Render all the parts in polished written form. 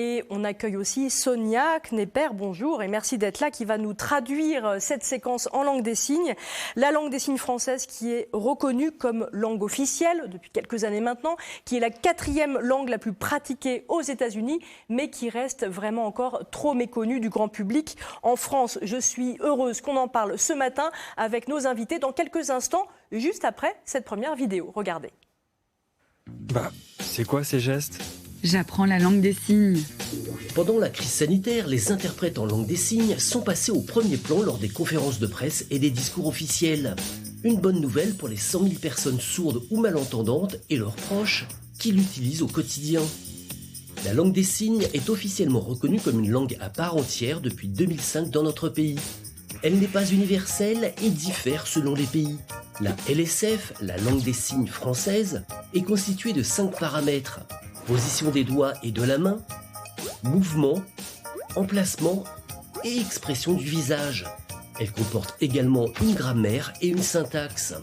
Et on accueille aussi Sonia Knepper, bonjour, et merci d'être là, qui va nous traduire cette séquence en langue des signes. La langue des signes française qui est reconnue comme langue officielle depuis quelques années maintenant, qui est la 4e langue la plus pratiquée aux États-Unis, mais qui reste vraiment encore trop méconnue du grand public en France. Je suis heureuse qu'on en parle ce matin avec nos invités dans quelques instants, juste après cette première vidéo. Regardez. C'est quoi ces gestes ? J'apprends la langue des signes. Pendant la crise sanitaire, les interprètes en langue des signes sont passés au premier plan lors des conférences de presse et des discours officiels. Une bonne nouvelle pour les 100 000 personnes sourdes ou malentendantes et leurs proches qui l'utilisent au quotidien. La langue des signes est officiellement reconnue comme une langue à part entière depuis 2005 dans notre pays. Elle n'est pas universelle et diffère selon les pays. La LSF, la langue des signes française, est constituée de 5 paramètres. Position des doigts et de la main, mouvement, emplacement et expression du visage. Elle comporte également une grammaire et une syntaxe.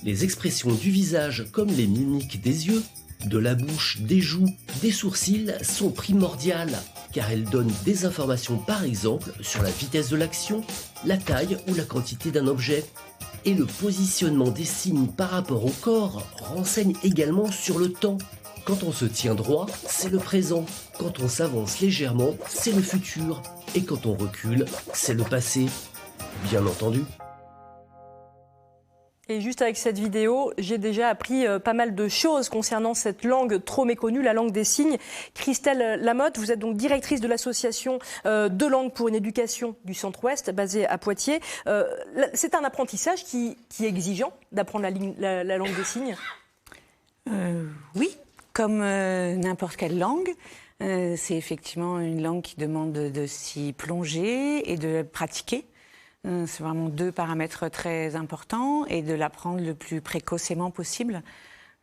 Les expressions du visage comme les mimiques des yeux, de la bouche, des joues, des sourcils sont primordiales car elles donnent des informations par exemple sur la vitesse de l'action, la taille ou la quantité d'un objet. Et le positionnement des signes par rapport au corps renseigne également sur le temps. Quand on se tient droit, c'est le présent. Quand on s'avance légèrement, c'est le futur. Et quand on recule, c'est le passé. Bien entendu. Et juste avec cette vidéo, j'ai déjà appris pas mal de choses concernant cette langue trop méconnue, la langue des signes. Christelle Lamotte, vous êtes donc directrice de l'association Deux langues pour une éducation du Centre-Ouest, basée à Poitiers. C'est un apprentissage qui est exigeant d'apprendre la langue des signes ? Oui, comme n'importe quelle langue. C'est effectivement une langue qui demande de s'y plonger et de pratiquer. C'est vraiment 2 paramètres très importants et de l'apprendre le plus précocement possible.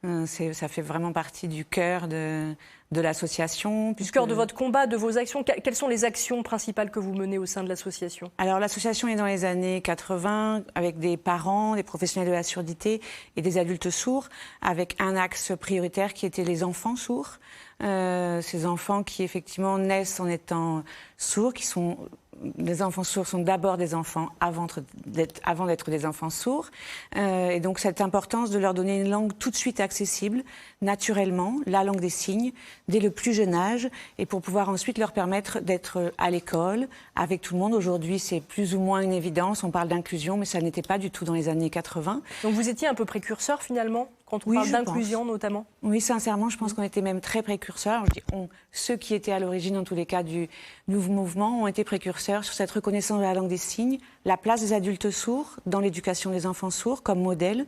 Ça fait vraiment partie du cœur de l'association. Du cœur de votre combat, de vos actions. Quelles sont les actions principales que vous menez au sein de l'association ? Alors l'association est dans les années 80 avec des parents, des professionnels de la surdité et des adultes sourds, avec un axe prioritaire qui était les enfants sourds. Ces enfants qui effectivement naissent en étant sourds, les enfants sourds sont d'abord des enfants avant d'être des enfants sourds. Et donc cette importance de leur donner une langue tout de suite accessible, naturellement, la langue des signes, dès le plus jeune âge, et pour pouvoir ensuite leur permettre d'être à l'école, avec tout le monde. Aujourd'hui, c'est plus ou moins une évidence, on parle d'inclusion, mais ça n'était pas du tout dans les années 80. Donc vous étiez un peu précurseur finalement ? Quand on parle d'inclusion notamment ? Oui, sincèrement, je pense qu'on était même très précurseurs. Je dis ceux qui étaient à l'origine, en tous les cas, du nouveau mouvement ont été précurseurs sur cette reconnaissance de la langue des signes, la place des adultes sourds dans l'éducation des enfants sourds comme modèle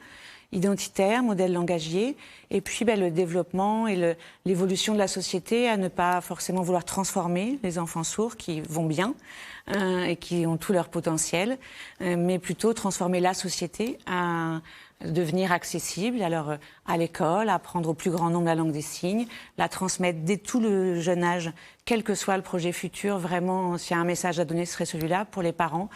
identitaire, modèle langagier, et puis le développement et l'évolution de la société à ne pas forcément vouloir transformer les enfants sourds qui vont bien et qui ont tout leur potentiel, mais plutôt transformer la société à devenir accessible, alors à l'école, apprendre au plus grand nombre la langue des signes, la transmettre dès tout le jeune âge, quel que soit le projet futur. Vraiment, s'il y a un message à donner, ce serait celui-là pour les parents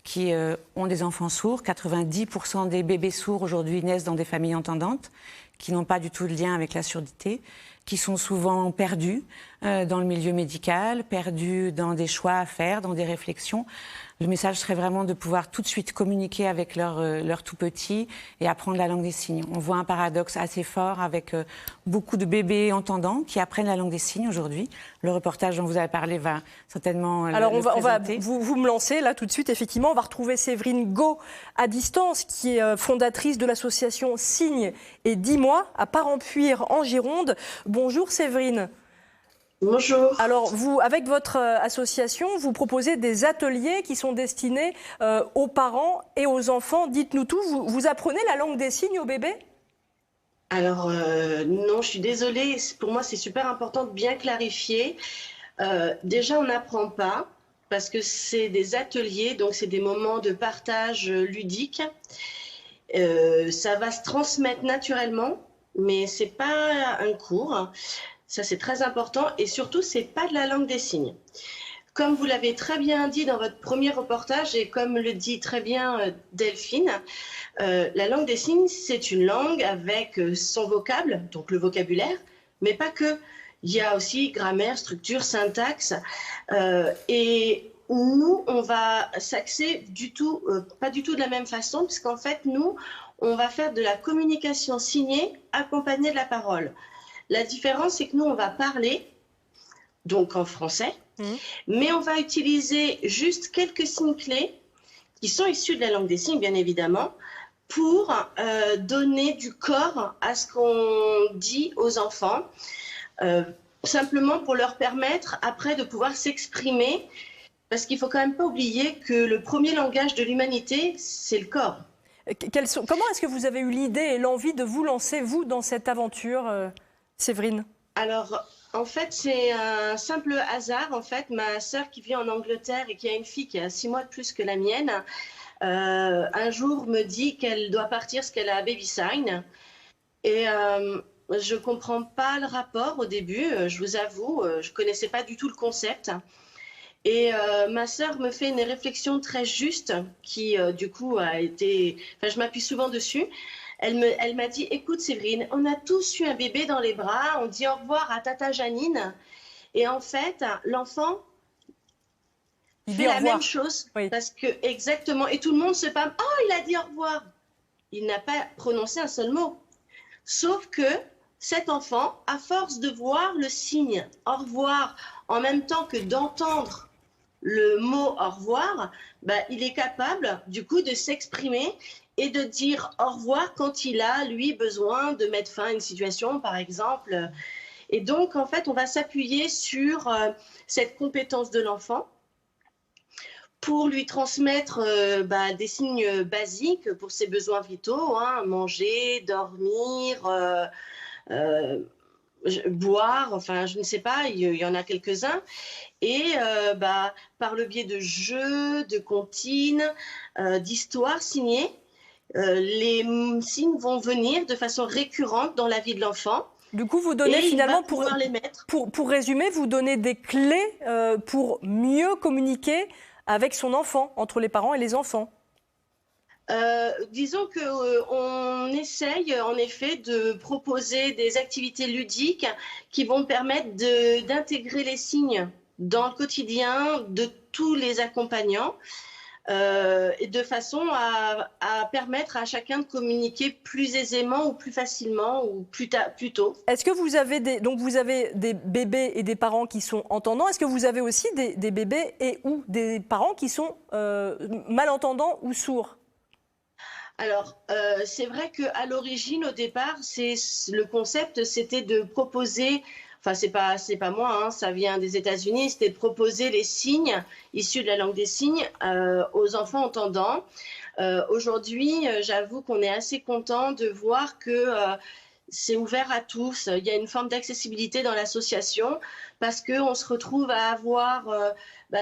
qui ont des enfants sourds. 90% des bébés sourds aujourd'hui naissent dans des familles entendantes, qui n'ont pas du tout de lien avec la surdité, qui sont souvent perdus dans le milieu médical, perdus dans des choix à faire, dans des réflexions. Le message serait vraiment de pouvoir tout de suite communiquer avec leur tout petit et apprendre la langue des signes. On voit un paradoxe assez fort avec beaucoup de bébés entendants qui apprennent la langue des signes aujourd'hui. Le reportage dont vous avez parlé va certainement Alors le présenter. Vous me lancez là tout de suite, effectivement. On va retrouver Séverine Gau à distance, qui est fondatrice de l'association Signes et 10 mois à Parempuire en Gironde. Bonjour Séverine. Bonjour. Alors, vous, avec votre association, vous proposez des ateliers qui sont destinés aux parents et aux enfants. Dites-nous tout, vous apprenez la langue des signes aux bébés ? Alors, non, je suis désolée. Pour moi, c'est super important de bien clarifier. Déjà, on n'apprend pas parce que c'est des ateliers, donc c'est des moments de partage ludique. Ça va se transmettre naturellement, mais ce n'est pas un cours. Ça, c'est très important. Et surtout, ce n'est pas de la langue des signes. Comme vous l'avez très bien dit dans votre premier reportage, et comme le dit très bien Delphine, la langue des signes, c'est une langue avec son vocable, donc le vocabulaire, mais pas que. Il y a aussi grammaire, structure, syntaxe. Et nous, on va s'axer pas du tout de la même façon, puisqu'en fait, nous, on va faire de la communication signée accompagnée de la parole. La différence, c'est que nous, on va parler, donc en français, mais on va utiliser juste quelques signes clés qui sont issus de la langue des signes, bien évidemment, pour donner du corps à ce qu'on dit aux enfants, simplement pour leur permettre après de pouvoir s'exprimer, parce qu'il ne faut quand même pas oublier que le premier langage de l'humanité, c'est le corps. Comment est-ce que vous avez eu l'idée et l'envie de vous lancer, vous, dans cette aventure, Séverine? Alors, en fait, c'est un simple hasard. En fait, ma sœur qui vit en Angleterre et qui a une fille qui a 6 mois de plus que la mienne, un jour me dit qu'elle doit partir parce qu'elle a un baby sign. Et je ne comprends pas le rapport au début, je vous avoue, je ne connaissais pas du tout le concept. Et ma sœur me fait une réflexion très juste qui, du coup, a été... Enfin, je m'appuie souvent dessus. Elle m'a dit, écoute Séverine, on a tous eu un bébé dans les bras, on dit au revoir à Tata Janine. Et en fait, l'enfant fait la même chose. Oui. Parce que, exactement, et tout le monde se parle, oh, il a dit au revoir. Il n'a pas prononcé un seul mot. Sauf que cet enfant, à force de voir le signe au revoir, en même temps que d'entendre le mot au revoir, il est capable, du coup, de s'exprimer et de dire au revoir quand il a, lui, besoin de mettre fin à une situation, par exemple. Et donc, en fait, on va s'appuyer sur cette compétence de l'enfant pour lui transmettre des signes basiques pour ses besoins vitaux, hein, manger, dormir, boire, enfin, je ne sais pas, il y en a quelques-uns. Et par le biais de jeux, de comptines, d'histoires signées, les signes vont venir de façon récurrente dans la vie de l'enfant. Du coup, vous donnez finalement, pour résumer, vous donnez des clés pour mieux communiquer avec son enfant, entre les parents et les enfants. Disons qu'on essaye en effet de proposer des activités ludiques qui vont permettre d'intégrer les signes dans le quotidien de tous les accompagnants. Et de façon à permettre à chacun de communiquer plus aisément ou plus facilement ou plus tôt. Est-ce que vous avez vous avez des bébés et des parents qui sont entendants? Est-ce que vous avez aussi des bébés et ou des parents qui sont malentendants ou sourds? Alors, c'est vrai qu'à l'origine, au départ, le concept, c'était de proposer... Enfin, c'est pas moi, hein, ça vient des États-Unis, c'était de proposer les signes issus de la langue des signes aux enfants entendants. Aujourd'hui, j'avoue qu'on est assez content de voir que c'est ouvert à tous. Il y a une forme d'accessibilité dans l'association parce qu'on se retrouve à avoir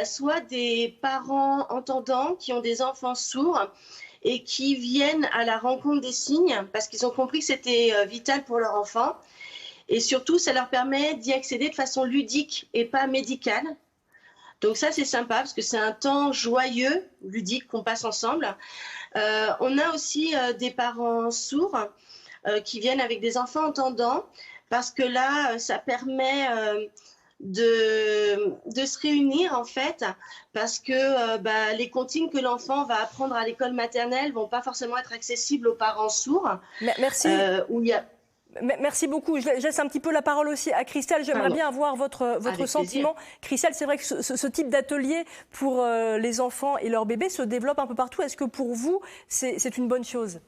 soit des parents entendants qui ont des enfants sourds et qui viennent à la rencontre des signes parce qu'ils ont compris que c'était vital pour leur enfant. Et surtout, ça leur permet d'y accéder de façon ludique et pas médicale. Donc ça, c'est sympa parce que c'est un temps joyeux, ludique, qu'on passe ensemble. On a aussi des parents sourds qui viennent avec des enfants entendants parce que là, ça permet de se réunir en fait parce que les comptines que l'enfant va apprendre à l'école maternelle vont pas forcément être accessibles aux parents sourds. Merci. Merci beaucoup. Je laisse un petit peu la parole aussi à Christelle. J'aimerais bien avoir votre sentiment. Christelle, c'est vrai que ce type d'atelier pour les enfants et leurs bébés se développe un peu partout. Est-ce que pour vous, c'est une bonne chose ?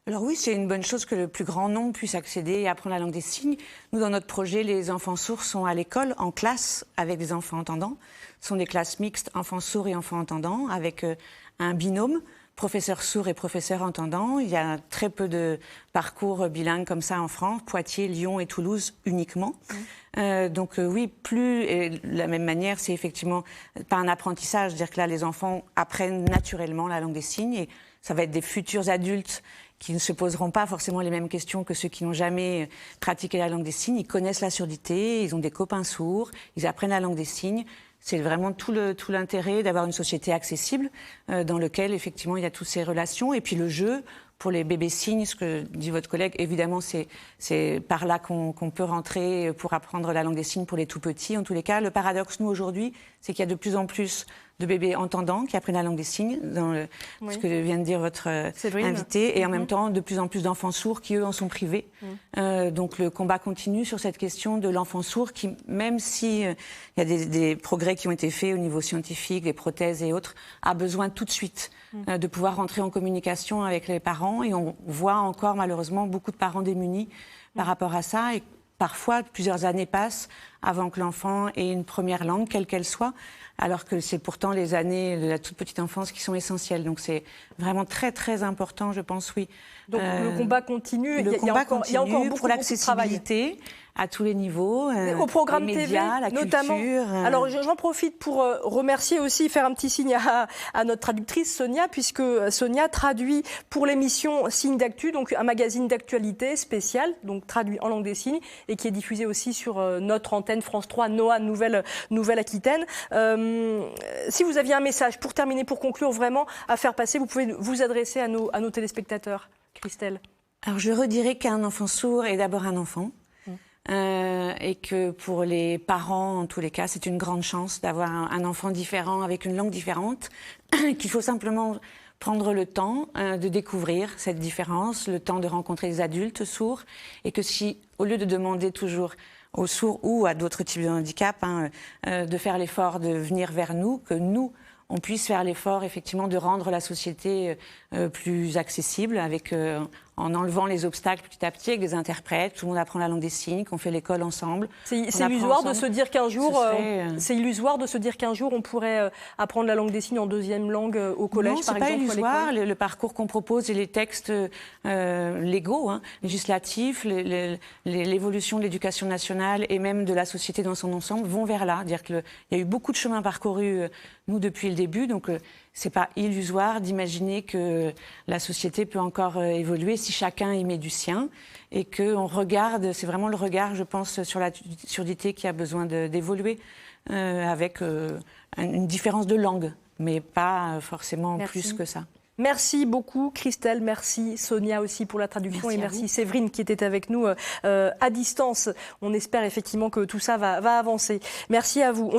Alors oui, c'est une bonne chose que le plus grand nombre puisse accéder et apprendre la langue des signes. Nous, dans notre projet, les enfants sourds sont à l'école, en classe, avec des enfants entendants. Ce sont des classes mixtes, enfants sourds et enfants entendants, avec un binôme. Professeurs sourds et professeurs entendants. Il y a très peu de parcours bilingues comme ça en France, Poitiers, Lyon et Toulouse uniquement. Oui, et de la même manière, c'est effectivement pas un apprentissage, c'est-à-dire que là, les enfants apprennent naturellement la langue des signes et ça va être des futurs adultes qui ne se poseront pas forcément les mêmes questions que ceux qui n'ont jamais pratiqué la langue des signes. Ils connaissent la surdité, ils ont des copains sourds, ils apprennent la langue des signes. C'est vraiment tout l'intérêt d'avoir une société accessible dans laquelle, effectivement, il y a toutes ces relations. Et puis le jeu, pour les bébés signes, ce que dit votre collègue, évidemment, c'est par là qu'on peut rentrer pour apprendre la langue des signes pour les tout petits. En tous les cas, le paradoxe, nous, aujourd'hui, c'est qu'il y a de plus en plus de bébés entendants qui apprennent la langue des signes, ce que vient de dire votre invité, et en même temps, de plus en plus d'enfants sourds qui, eux, en sont privés. Donc, le combat continue sur cette question de l'enfant sourd qui, même si il y a des progrès qui ont été faits au niveau scientifique, les prothèses et autres, a besoin tout de suite de pouvoir rentrer en communication avec les parents. Et on voit encore, malheureusement, beaucoup de parents démunis par rapport à ça. Et parfois, plusieurs années passent avant que l'enfant ait une première langue, quelle qu'elle soit, alors que c'est pourtant les années de la toute petite enfance qui sont essentielles. Donc c'est vraiment très, très important, je pense, oui. Donc le combat continue. Le combat il y a encore continue beaucoup, pour l'accessibilité à tous les niveaux, au programme les médias, TV, la notamment. culture. Alors j'en profite pour remercier aussi, faire un petit signe à notre traductrice Sonia, puisque Sonia traduit pour l'émission Signes d'actu, donc un magazine d'actualité spécial, donc traduit en langue des signes, et qui est diffusé aussi sur notre antenne France 3, NOA Nouvelle-Aquitaine. Si vous aviez un message, pour terminer, pour conclure vraiment, à faire passer, vous pouvez vous adresser à nos téléspectateurs. Christelle. Alors je redirais qu'un enfant sourd est d'abord un enfant. Et que pour les parents, en tous les cas, c'est une grande chance d'avoir un enfant différent avec une langue différente, qu'il faut simplement prendre le temps de découvrir cette différence, le temps de rencontrer des adultes sourds, et que si, au lieu de demander toujours aux sourds ou à d'autres types de handicap, de faire l'effort de venir vers nous, que nous, on puisse faire l'effort effectivement de rendre la société plus accessible avec en enlevant les obstacles petit à petit avec des interprètes, tout le monde apprend la langue des signes, qu'on fait l'école ensemble. C'est illusoire de se dire qu'un jour, c'est illusoire de se dire qu'un jour on pourrait apprendre la langue des signes en deuxième langue au collège, non, par exemple. Non, c'est pas illusoire. Le parcours qu'on propose et les textes légaux, législatifs, l'évolution de l'éducation nationale et même de la société dans son ensemble vont vers là. Dire qu'il y a eu beaucoup de chemin parcouru nous depuis le début, donc c'est pas illusoire d'imaginer que la société peut encore évoluer si chacun y met du sien et qu'on regarde, c'est vraiment le regard, je pense, sur la surdité qui a besoin d'évoluer avec une différence de langue, mais pas forcément plus que ça. Merci beaucoup Christelle, merci Sonia aussi pour la traduction et merci Séverine qui était avec nous à distance. On espère effectivement que tout ça va avancer. Merci à vous.